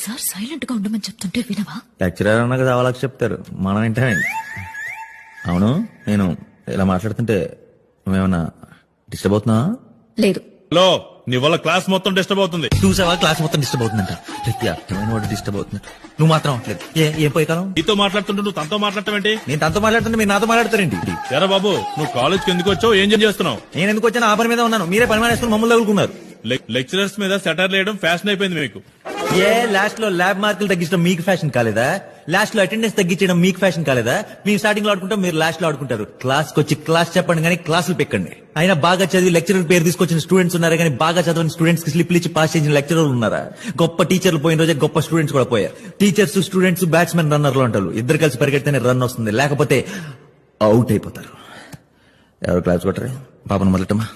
Sir silent గా ఉండమని చెప్తుంటే వినవా? లెక్చరర్ అన్న కదా వాళ్ళకి చెప్తారు, మనం వింటామేంటి? అవును, నేను ఇలా మాట్లాడుతుంటే నువ్వేమన్నా డిస్టర్బ్ అవుతున్నావా? లేదు. హలో, నీ వల్ల క్లాస్ మొత్తం డిస్టర్బ్ అవుతుంది. చూసావా, క్లాస్ మొత్తం డిస్టర్బ్ అవుతుందంట. ప్రతి అర్థమైన వాడు డిస్టర్బ్ అవుతుందంట. నువ్వు మాత్రం అవట్లేదు. ఏం పోయి కాలం? నీతో మాట్లాడుతుంటే నువ్వు తనతో మాట్లాడటం ఏంటి? నేను తనతో మాట్లాడుతుంటే మీరు నాతో మాట్లాడతారేంటి? ఎరా బాబు, నువ్వు కాలేజ్కి ఎందుకు వచ్చావు? ఏం చేస్తున్నావు? నేను ఎందుకు వచ్చాను? ఆ పని మీద ఉన్నాను. మీరే పని మానేసుకుని మమ్మల్ని తగులుకున్నారు. లెక్చరర్స్ మీద సెటర్ వేయడం ఫ్యాషన్ అయిపోయింది మీకు. లాస్ట్ లో ల్యాబ్ మార్కులు తగ్గించడం మీకు ఫ్యాషన్ కాలేదా? లాస్ట్ లో అటెండెన్స్ తగ్గించడం మీకు ఫ్యాషన్ కాలేదా? మీరు స్టార్టింగ్ లో ఆడుకుంటాం, మీరు లాస్ట్ లో ఆడుకుంటారు. క్లాస్ కి వచ్చి క్లాస్ చెప్పండి కానీ క్లాసులు పెక్కండి. అయినా బాగా చదివి లెక్చరర్ పేరు తీసుకొచ్చిన స్టూడెంట్స్ ఉన్నారా కానీ బాగా చదివిన స్టూడెంట్స్ కి స్లిప్లు ఇచ్చి పాస్ చేసిన లెక్చరర్లు ఉన్నారా? గొప్ప టీచర్లు పోయిన రోజే గొప్ప స్టూడెంట్స్ కూడా పోయారు. టీచర్స్ స్టూడెంట్స్ బ్యాట్స్మెన్ రన్నర్లు అంటారు. ఇద్దరు కలిసి పరిగెడితేనే రన్ వస్తుంది, లేకపోతే అవుట్ అయిపోతారు. ఎవరు క్లాస్ కొట్టరే? పాపను మొదలటమా?